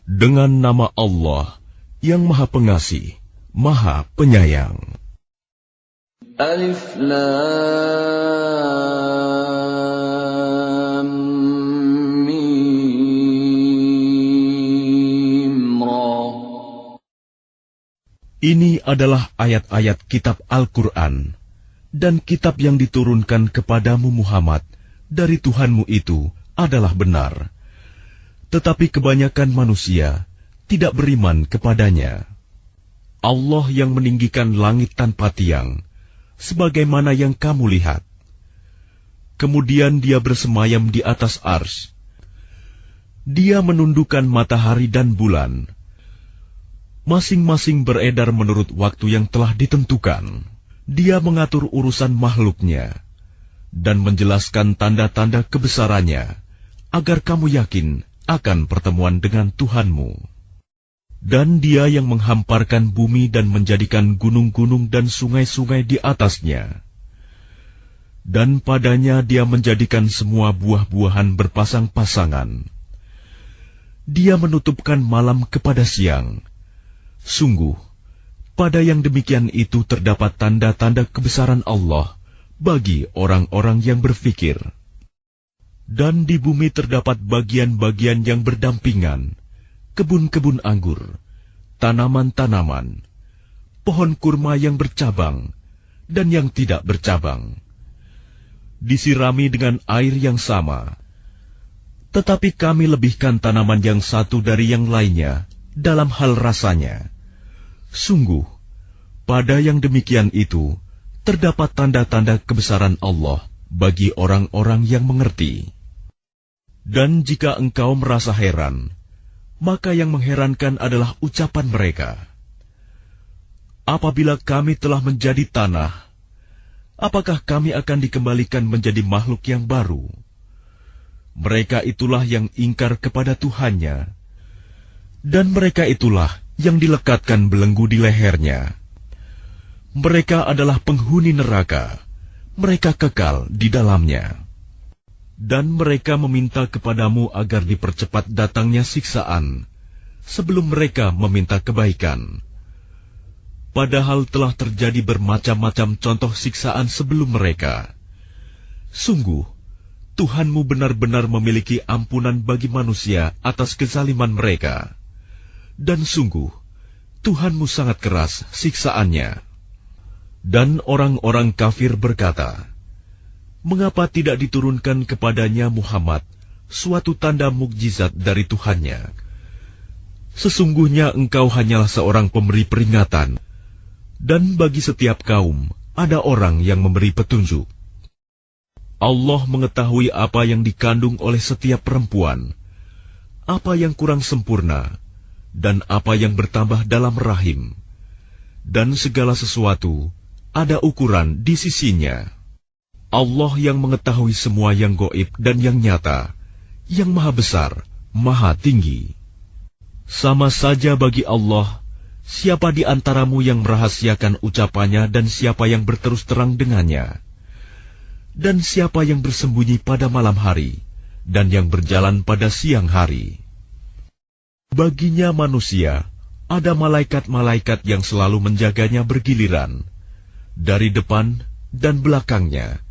Dengan nama Allah yang Maha Pengasih, Maha Penyayang. Alif Lam Mim Ra. Ini adalah ayat-ayat kitab Al-Quran dan kitab yang diturunkan kepadamu Muhammad dari Tuhanmu itu adalah benar. Tetapi kebanyakan manusia tidak beriman kepadanya. Allah yang meninggikan langit tanpa tiang, sebagaimana yang kamu lihat. Kemudian Dia bersemayam di atas arsy. Dia menundukkan matahari dan bulan. Masing-masing beredar menurut waktu yang telah ditentukan. Dia mengatur urusan makhluknya dan menjelaskan tanda-tanda kebesarannya agar kamu yakin akan pertemuan dengan Tuhanmu. Dan Dia yang menghamparkan bumi dan menjadikan gunung-gunung dan sungai-sungai di atasnya. Dan padanya Dia menjadikan semua buah-buahan berpasang-pasangan. Dia menutupkan malam kepada siang. Sungguh, pada yang demikian itu terdapat tanda-tanda kebesaran Allah bagi orang-orang yang berfikir. Dan di bumi terdapat bagian-bagian yang berdampingan, kebun-kebun anggur, tanaman-tanaman, pohon kurma yang bercabang dan yang tidak bercabang. Disirami dengan air yang sama, tetapi kami lebihkan tanaman yang satu dari yang lainnya dalam hal rasanya. Sungguh, pada yang demikian itu terdapat tanda-tanda kebesaran Allah bagi orang-orang yang mengerti. Dan jika engkau merasa heran, maka yang mengherankan adalah ucapan mereka. Apabila kami telah menjadi tanah, apakah kami akan dikembalikan menjadi makhluk yang baru? Mereka itulah yang ingkar kepada Tuhannya, dan mereka itulah yang dilekatkan belenggu di lehernya. Mereka adalah penghuni neraka, mereka kekal di dalamnya. Dan mereka meminta kepadamu agar dipercepat datangnya siksaan, sebelum mereka meminta kebaikan. Padahal telah terjadi bermacam-macam contoh siksaan sebelum mereka. Sungguh, Tuhanmu benar-benar memiliki ampunan bagi manusia atas kezaliman mereka. Dan sungguh, Tuhanmu sangat keras siksaannya. Dan orang-orang kafir berkata, mengapa tidak diturunkan kepadanya Muhammad suatu tanda mukjizat dari Tuhannya? Sesungguhnya engkau hanyalah seorang pemberi peringatan, dan bagi setiap kaum ada orang yang memberi petunjuk. Allah mengetahui apa yang dikandung oleh setiap perempuan, apa yang kurang sempurna, dan apa yang bertambah dalam rahim, dan segala sesuatu ada ukuran di sisinya. Allah yang mengetahui semua yang gaib dan yang nyata, yang maha besar, maha tinggi. Sama saja bagi Allah, siapa di antaramu yang merahasiakan ucapannya dan siapa yang berterus terang dengannya, dan siapa yang bersembunyi pada malam hari dan yang berjalan pada siang hari. Baginya manusia, ada malaikat-malaikat yang selalu menjaganya bergiliran, dari depan dan belakangnya.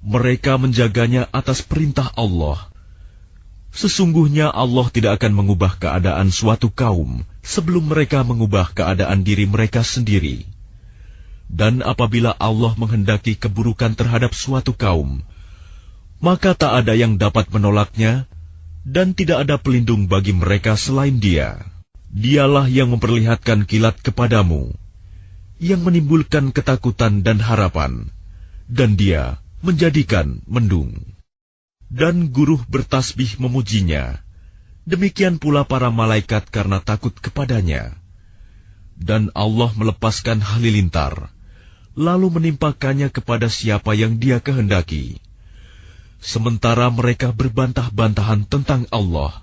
Mereka menjaganya atas perintah Allah. Sesungguhnya Allah tidak akan mengubah keadaan suatu kaum sebelum mereka mengubah keadaan diri mereka sendiri. Dan apabila Allah menghendaki keburukan terhadap suatu kaum, maka tak ada yang dapat menolaknya, dan tidak ada pelindung bagi mereka selain Dia. Dialah yang memperlihatkan kilat kepadamu, yang menimbulkan ketakutan dan harapan, dan Dia menjadikan mendung. Dan guruh bertasbih memujinya, demikian pula para malaikat karena takut kepadanya. Dan Allah melepaskan halilintar, lalu menimpakannya kepada siapa yang Dia kehendaki. Sementara mereka berbantah-bantahan tentang Allah,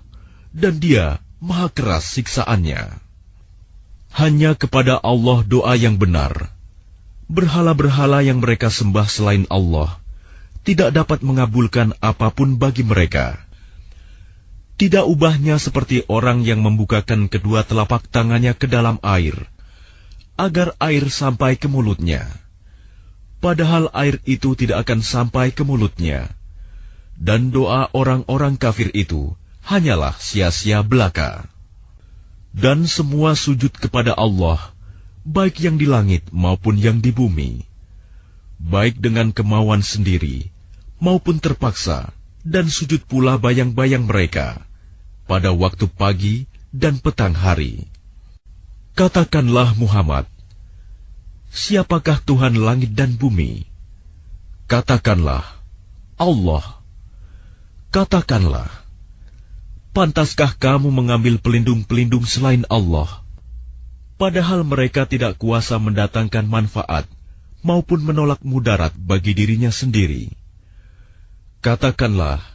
dan Dia maha keras siksaannya. Hanya kepada Allah doa yang benar. Berhala-berhala yang mereka sembah selain Allah tidak dapat mengabulkan apapun bagi mereka. Tidak ubahnya seperti orang yang membukakan kedua telapak tangannya ke dalam air, agar air sampai ke mulutnya. Padahal air itu tidak akan sampai ke mulutnya. Dan doa orang-orang kafir itu hanyalah sia-sia belaka. Dan semua sujud kepada Allah, baik yang di langit maupun yang di bumi, baik dengan kemauan sendiri maupun terpaksa, dan sujud pula bayang-bayang mereka pada waktu pagi dan petang hari. Katakanlah Muhammad, siapakah Tuhan langit dan bumi? Katakanlah, Allah. Katakanlah, pantaskah kamu mengambil pelindung-pelindung selain Allah, padahal mereka tidak kuasa mendatangkan manfaat maupun menolak mudarat bagi dirinya sendiri? Katakanlah,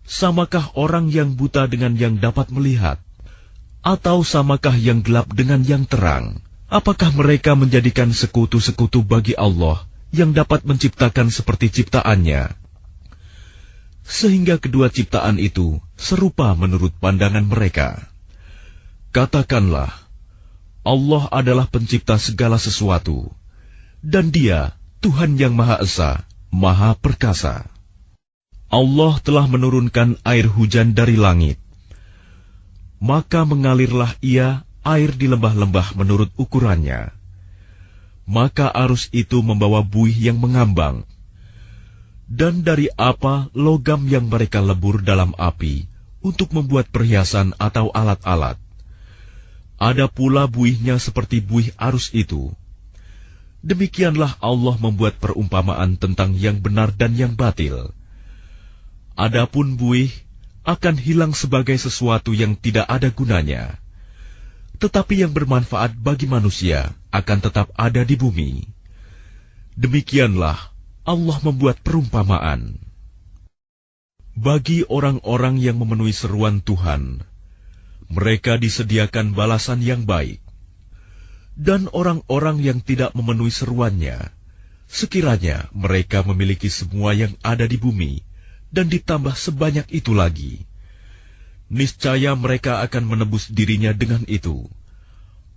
samakah orang yang buta dengan yang dapat melihat? Atau samakah yang gelap dengan yang terang? Apakah mereka menjadikan sekutu-sekutu bagi Allah yang dapat menciptakan seperti ciptaannya? Sehingga kedua ciptaan itu serupa menurut pandangan mereka. Katakanlah, Allah adalah pencipta segala sesuatu, dan Dia Tuhan yang Maha Esa, Maha Perkasa. Allah telah menurunkan air hujan dari langit. Maka mengalirlah Ia air di lembah-lembah menurut ukurannya. Maka arus itu membawa buih yang mengambang. Dan dari apa logam yang mereka lebur dalam api untuk membuat perhiasan atau alat-alat. Ada pula buihnya seperti buih arus itu. Demikianlah Allah membuat perumpamaan tentang yang benar dan yang batil. Adapun buih akan hilang sebagai sesuatu yang tidak ada gunanya, tetapi yang bermanfaat bagi manusia akan tetap ada di bumi. Demikianlah Allah membuat perumpamaan. Bagi orang-orang yang memenuhi seruan Tuhan, mereka disediakan balasan yang baik. Dan orang-orang yang tidak memenuhi seruannya, sekiranya mereka memiliki semua yang ada di bumi, dan ditambah sebanyak itu lagi, niscaya mereka akan menebus dirinya dengan itu.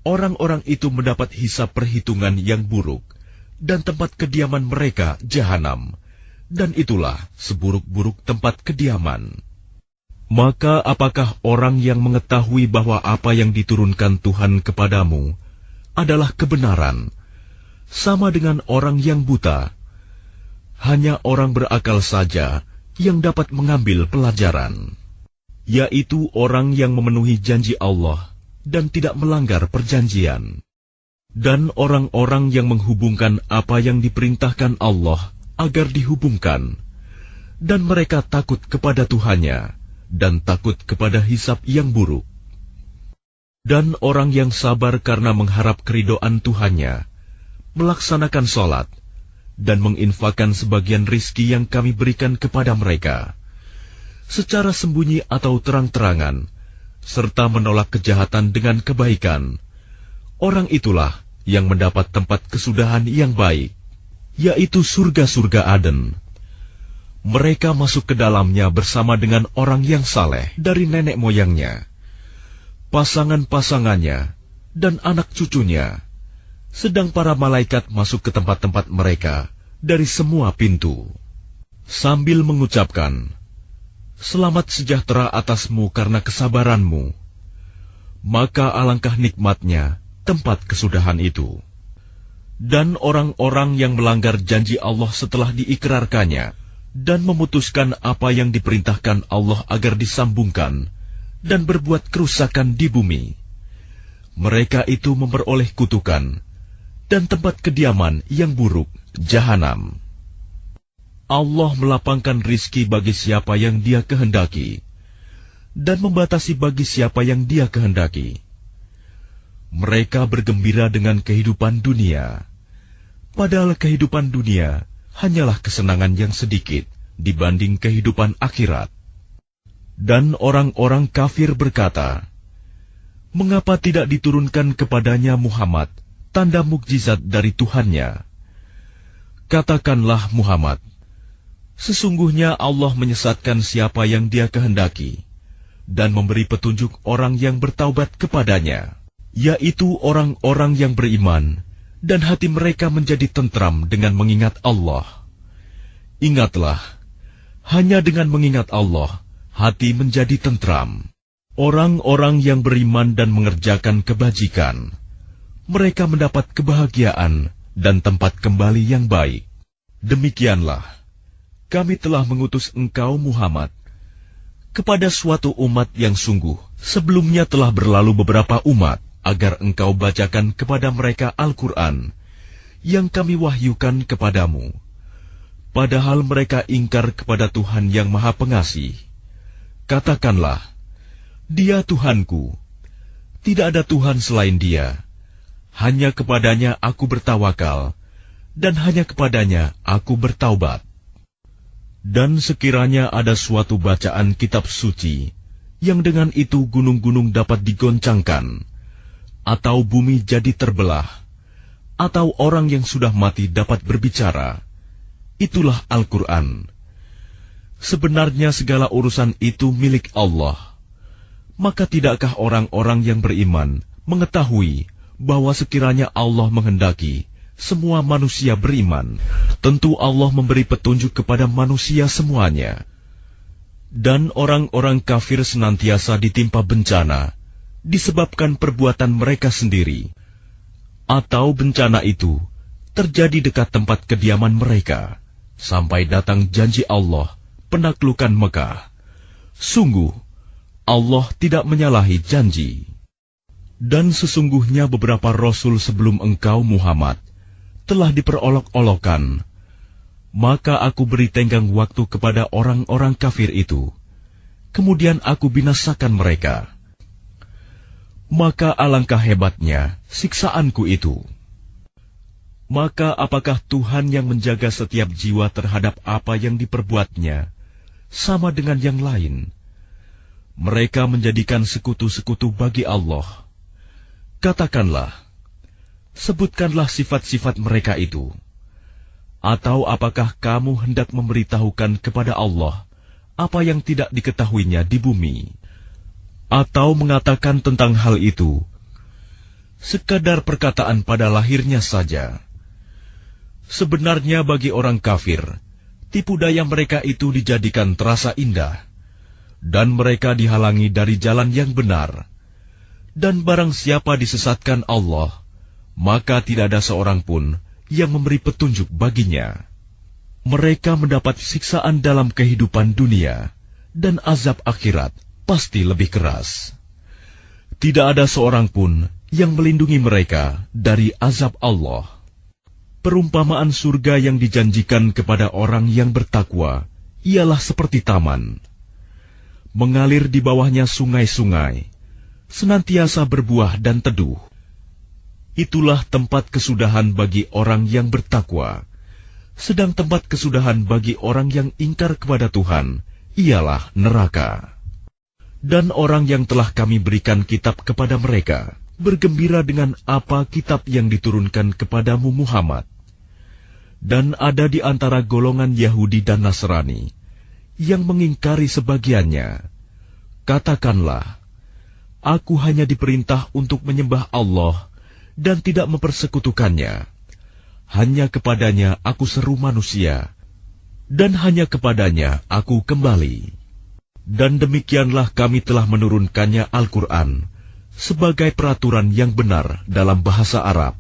Orang-orang itu mendapat hisab perhitungan yang buruk, dan tempat kediaman mereka jahanam, dan itulah seburuk-buruk tempat kediaman. Maka apakah orang yang mengetahui bahwa apa yang diturunkan Tuhan kepadamu adalah kebenaran, sama dengan orang yang buta? Hanya orang berakal saja yang dapat mengambil pelajaran, yaitu orang yang memenuhi janji Allah dan tidak melanggar perjanjian, dan orang-orang yang menghubungkan apa yang diperintahkan Allah agar dihubungkan, dan mereka takut kepada Tuhannya dan takut kepada hisab yang buruk. Dan orang yang sabar karena mengharap keridhaan Tuhannya, melaksanakan sholat, dan menginfakkan sebagian rizki yang kami berikan kepada mereka, secara sembunyi atau terang-terangan, serta menolak kejahatan dengan kebaikan, orang itulah yang mendapat tempat kesudahan yang baik, yaitu surga-surga Aden. Mereka masuk ke dalamnya bersama dengan orang yang saleh dari nenek moyangnya, pasangan-pasangannya, dan anak cucunya, sedang para malaikat masuk ke tempat-tempat mereka dari semua pintu, sambil mengucapkan, "Selamat sejahtera atasmu karena kesabaranmu." Maka alangkah nikmatnya tempat kesudahan itu. Dan orang-orang yang melanggar janji Allah setelah diikrarkannya, dan memutuskan apa yang diperintahkan Allah agar disambungkan, dan berbuat kerusakan di bumi, mereka itu memperoleh kutukan dan tempat kediaman yang buruk, jahanam. Allah melapangkan rizki bagi siapa yang Dia kehendaki, dan membatasi bagi siapa yang Dia kehendaki. Mereka bergembira dengan kehidupan dunia, padahal kehidupan dunia hanyalah kesenangan yang sedikit dibanding kehidupan akhirat. Dan orang-orang kafir berkata, "Mengapa tidak diturunkan kepadanya Muhammad tanda mukjizat dari Tuhannya?" Katakanlah Muhammad, sesungguhnya Allah menyesatkan siapa yang Dia kehendaki, dan memberi petunjuk orang yang bertaubat kepadanya, yaitu orang-orang yang beriman, dan hati mereka menjadi tentram dengan mengingat Allah. Ingatlah, hanya dengan mengingat Allah, hati menjadi tentram. Orang-orang yang beriman dan mengerjakan kebajikan, mereka mendapat kebahagiaan dan tempat kembali yang baik. Demikianlah, kami telah mengutus engkau Muhammad kepada suatu umat yang sungguh sebelumnya telah berlalu beberapa umat, agar engkau bacakan kepada mereka Al-Quran yang kami wahyukan kepadamu, padahal mereka ingkar kepada Tuhan yang Maha Pengasih. Katakanlah, Dia Tuhanku, tidak ada Tuhan selain Dia, hanya kepadanya aku bertawakal, dan hanya kepadanya aku bertaubat. Dan sekiranya ada suatu bacaan kitab suci, yang dengan itu gunung-gunung dapat digoncangkan, atau bumi jadi terbelah, atau orang yang sudah mati dapat berbicara, itulah Al-Quran. Sebenarnya segala urusan itu milik Allah. Maka tidakkah orang-orang yang beriman mengetahui bahwa sekiranya Allah menghendaki semua manusia beriman, tentu Allah memberi petunjuk kepada manusia semuanya. Dan orang-orang kafir senantiasa ditimpa bencana disebabkan perbuatan mereka sendiri, atau bencana itu terjadi dekat tempat kediaman mereka, sampai datang janji Allah penaklukan Mekah. Sungguh, Allah tidak menyalahi janji. Dan sesungguhnya beberapa rasul sebelum engkau Muhammad telah diperolok-olokkan, maka aku beri tenggang waktu kepada orang-orang kafir itu, kemudian aku binasakan mereka. Maka alangkah hebatnya siksaanku itu. Maka apakah Tuhan yang menjaga setiap jiwa terhadap apa yang diperbuatnya sama dengan yang lain? Mereka menjadikan sekutu-sekutu bagi Allah. Katakanlah, sebutkanlah sifat-sifat mereka itu. Atau apakah kamu hendak memberitahukan kepada Allah apa yang tidak diketahuinya di bumi? Atau mengatakan tentang hal itu sekadar perkataan pada lahirnya saja? Sebenarnya bagi orang kafir, tipu daya mereka itu dijadikan terasa indah, dan mereka dihalangi dari jalan yang benar. Dan barang siapa disesatkan Allah, maka tidak ada seorang pun yang memberi petunjuk baginya. Mereka mendapat siksaan dalam kehidupan dunia, dan azab akhirat pasti lebih keras. Tidak ada seorang pun yang melindungi mereka dari azab Allah. Perumpamaan surga yang dijanjikan kepada orang yang bertakwa ialah seperti taman. Mengalir di bawahnya sungai-sungai, senantiasa berbuah dan teduh. Itulah tempat kesudahan bagi orang yang bertakwa. Sedang tempat kesudahan bagi orang yang ingkar kepada Tuhan ialah neraka. Dan orang yang telah kami berikan kitab kepada mereka bergembira dengan apa kitab yang diturunkan kepadamu Muhammad. Dan ada di antara golongan Yahudi dan Nasrani yang mengingkari sebagiannya. Katakanlah, aku hanya diperintah untuk menyembah Allah dan tidak mempersekutukannya. Hanya kepadanya aku seru manusia, dan hanya kepadanya aku kembali. Dan demikianlah kami telah menurunkannya Al-Quran sebagai peraturan yang benar dalam bahasa Arab.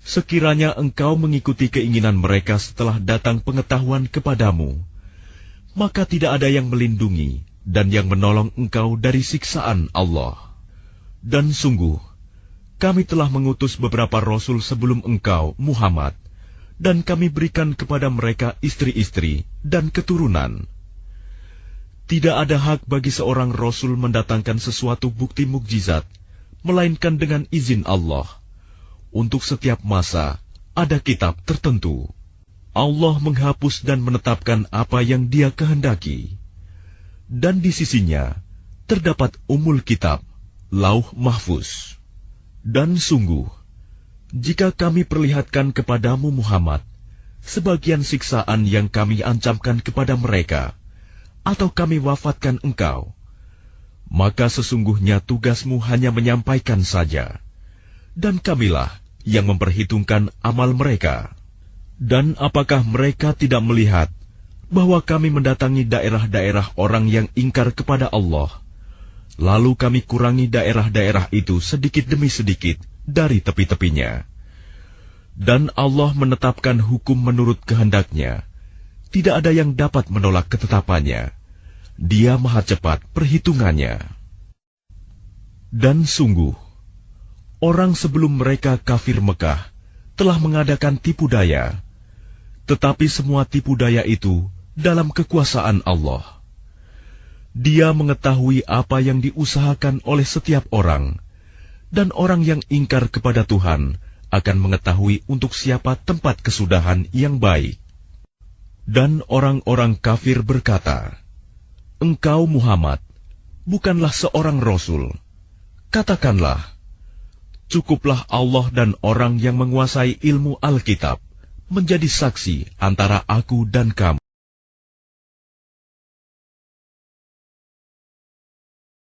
Sekiranya engkau mengikuti keinginan mereka setelah datang pengetahuan kepadamu, maka tidak ada yang melindungi dan yang menolong engkau dari siksaan Allah. Dan sungguh, kami telah mengutus beberapa rasul sebelum engkau, Muhammad, dan kami berikan kepada mereka istri-istri dan keturunan. Tidak ada hak bagi seorang rasul mendatangkan sesuatu bukti mukjizat, melainkan dengan izin Allah. Untuk setiap masa, ada kitab tertentu. Allah menghapus dan menetapkan apa yang Dia kehendaki. Dan di sisinya, terdapat Ummul Kitab, Lauh Mahfuz. Dan sungguh, jika kami perlihatkan kepadamu Muhammad sebagian siksaan yang kami ancamkan kepada mereka, atau kami wafatkan engkau, maka sesungguhnya tugasmu hanya menyampaikan saja, dan kamilah yang memperhitungkan amal mereka. Dan apakah mereka tidak melihat bahwa kami mendatangi daerah-daerah orang yang ingkar kepada Allah, lalu kami kurangi daerah-daerah itu sedikit demi sedikit dari tepi-tepinya. Dan Allah menetapkan hukum menurut kehendaknya, tidak ada yang dapat menolak ketetapannya. Dia maha cepat perhitungannya. Dan sungguh, orang sebelum mereka kafir Mekah telah mengadakan tipu daya, tetapi semua tipu daya itu dalam kekuasaan Allah. Dia mengetahui apa yang diusahakan oleh setiap orang, dan orang yang ingkar kepada Tuhan akan mengetahui untuk siapa tempat kesudahan yang baik. Dan orang-orang kafir berkata, "Engkau Muhammad bukanlah seorang rasul." Katakanlah, cukuplah Allah dan orang yang menguasai ilmu Alkitab menjadi saksi antara aku dan kamu.